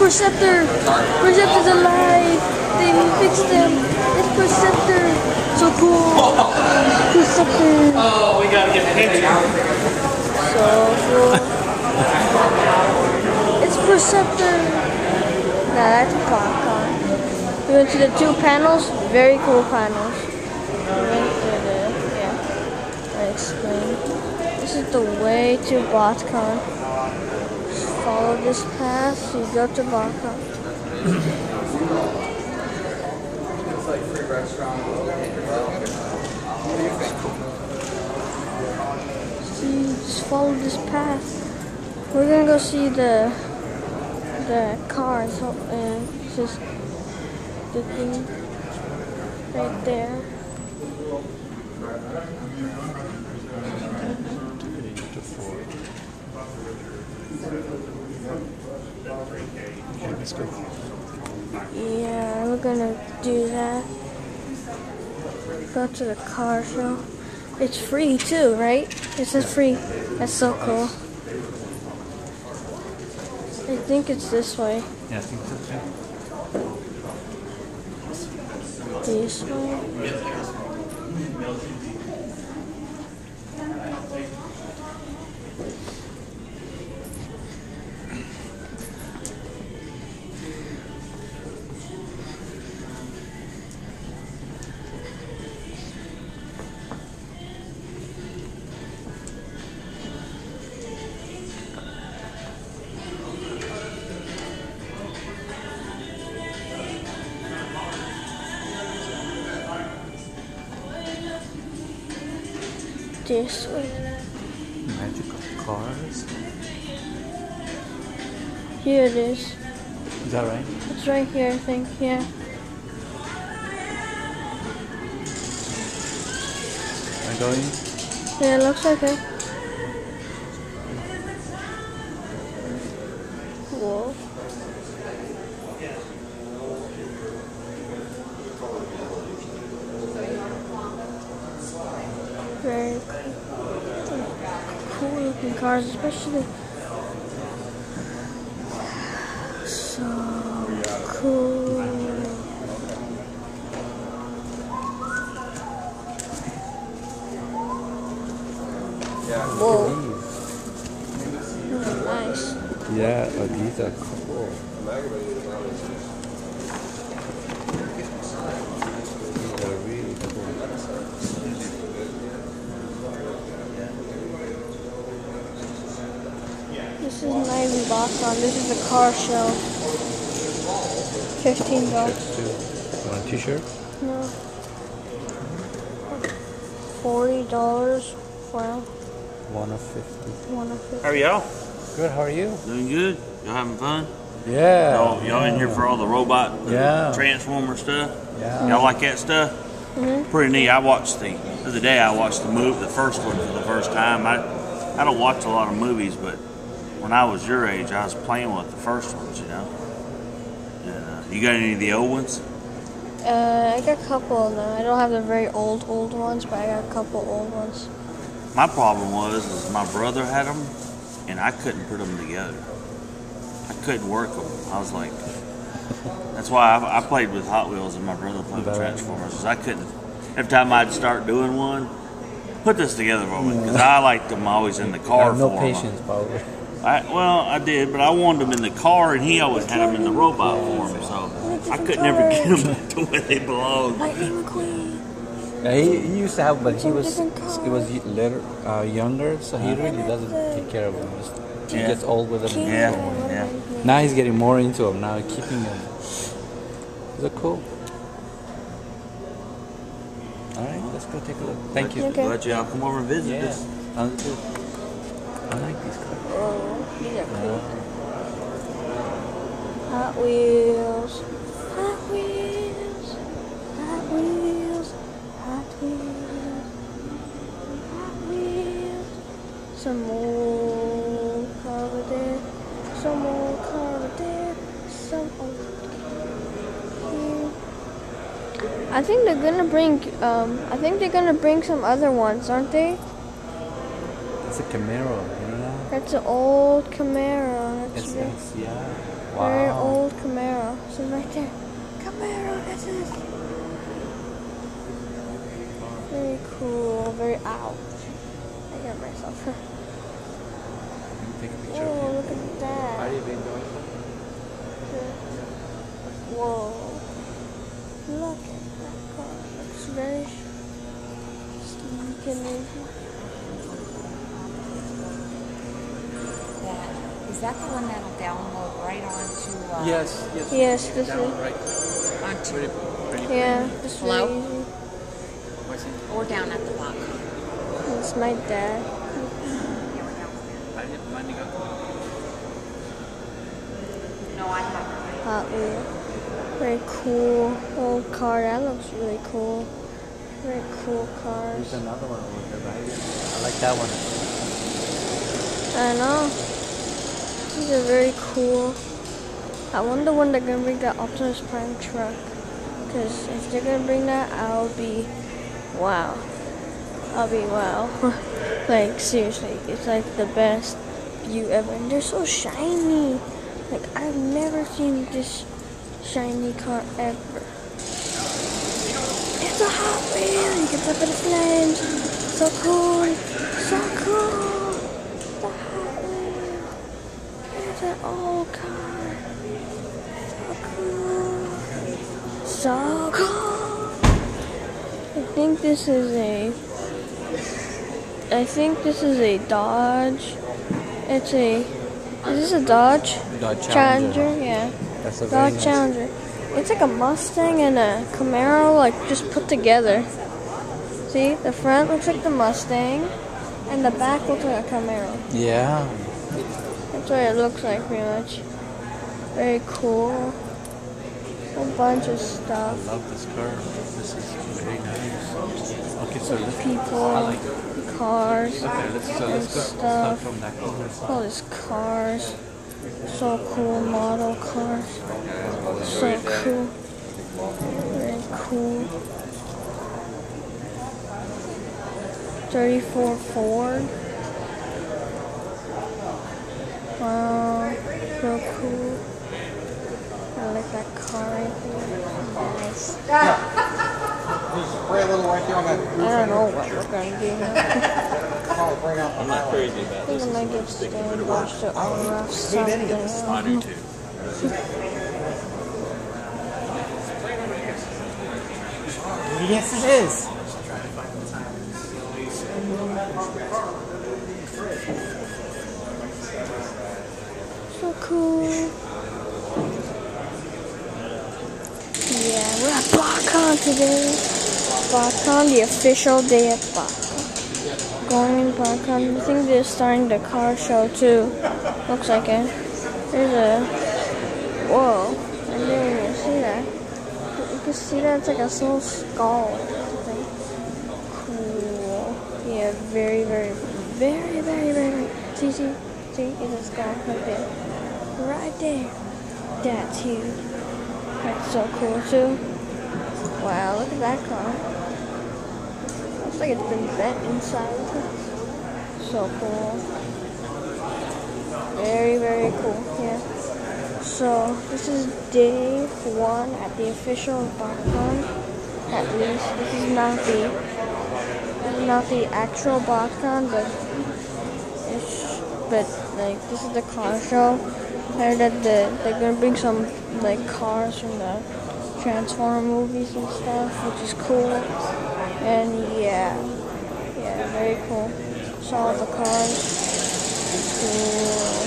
Perceptor! Perceptor's alive! They fixed him! It's Perceptor! So cool! Perceptor! Oh, we gotta get the picture. So cool. It's Perceptor! Nah, that's BOTCON. We went to the 2 panels, very cool panels. We went to the, yeah, I explained. This is the way to BOTCON. Just follow this path, you go to BOTCON. It's like free restaurant. See, just follow this path. We're gonna go see the cars, and it's just the thing right there. Okay, let's go. Yeah, we're gonna do that. Go to the car show. It's free too, right? It says free. That's so cool. I think it's this way. Yeah, I think so too. This way. This way. Magical cars. Here it is. Is that right? It's right here, I think. Yeah. Am I going? Yeah, it looks like it. Whoa. Very cool looking cars, especially. So cool. Whoa. Nice. Yeah, oh, these are cool. These are really cool. This is not even BOTCON. This is a car show. $15. You want a t-shirt? No. $40 for One of 50. one of it. How are y'all? Good, how are you? Doing good? Y'all having fun? Yeah. Y'all in here for all the robot, transformer stuff? Yeah. Y'all like that stuff? Pretty neat. I watched the other day. I watched the first one for the first time. I don't watch a lot of movies, but when I was your age, I was playing with the first ones. You know. And, you got any of the old ones? I got a couple of them. I don't have the very old ones, but I got a couple old ones. My problem was my brother had them, and I couldn't put them together. I couldn't work them. I was like, that's why I played with Hot Wheels, and my brother played with Transformers. 'Cause I couldn't. Every time I'd start doing one, put this together for me, because I liked them always in the car. No patience, probably. I did, but I wanted them in the car, and he always had them in the robot form, so I could never get them to where they belonged. Lightning McQueen. Yeah, he used to have, but he was later younger, so he really doesn't take care of them. He gets old with them. Yeah. Now he's getting more into them. Now keeping them. They're cool. All right, let's go take a look. Thank you. Okay. Let y'all come over and visit us. Sounds good. I like these cars. Oh, these are cool. Hot Wheels. Hot Wheels. Hot Wheels. Hot Wheels. Hot Wheels. Some more car over there. Some more car over there. Some over here. I think they're gonna bring some other ones, aren't they? It's a Camaro, you know that? That's an old Camaro. It's nice, yeah. Very Wow. old Camaro. So right there. Camaro, this is very cool. Very ouch. I got myself. Let me take a picture of Oh, you. look at that. How do you been doing? Whoa. Look at that car. Looks very sleek and everything. Is that the one that'll download right onto? Yes. Yes, this Down is. right. Onto, Yeah, this is Hello? very easy. or down at the bottom. It's my dad. No, I haven't. Hot Wheel. Very cool old car. That looks really cool. Very cool cars. There's another one over there, right? I like that one. I know. These are very cool. I wonder when they're gonna bring that Optimus Prime truck. Because if they're gonna bring that, I'll be wow. I'll be wow. Like seriously, it's like the best view ever. And they're so shiny. Like I've never seen this shiny car ever. It's a Hot Wheel. You can flip it in flames. So cool. So cool. The Hot Wheel. It's an old car. So cool. So cool. I think this is a Dodge. It's a. Is this a Dodge? Dodge Challenger? Yeah. That's a very Dodge nice. Challenger. It's like a Mustang and a Camaro, like just put together. See, the front looks like the Mustang, and the back looks like a Camaro. Yeah. That's what it looks like, pretty much. Very cool. A bunch of I stuff. love this car. This is very nice. Okay, so let's. I People, like it. cars, Okay, let's and go start stuff. from that corner. All these cars. So cool, model cars. So cool. Very cool. 34 Ford. Wow, so cool. I like that car right there. Nice. Spray a little right there on that. I don't know what we're gonna do now. Probably bring out the I'm not crazy I about think I this. might get standwashed or rough something. I do too. Yes, it is. So cool. Yeah, we're at BOTCON today. BOTCON, the official day at BOTCON. Going in BOTCON. I think they're starting the car show too. Looks like it. There's a. Whoa. I didn't even see that. You can see that it's like a small skull or something. Cool. Yeah, very, very, very, very, very. See, it's a skull right there. Right there. That's huge. That's so cool too. Wow, look at that car. Looks like it's been bent inside. So cool. Very, very cool. Yeah. So this is day 1 at the official BOTCON. At least this is not the actual BOTCON, but like this is the car show. I heard that they're gonna bring some like cars from the Transformer movies and stuff, which is cool. And yeah, very cool. Saw all the cars. Cool.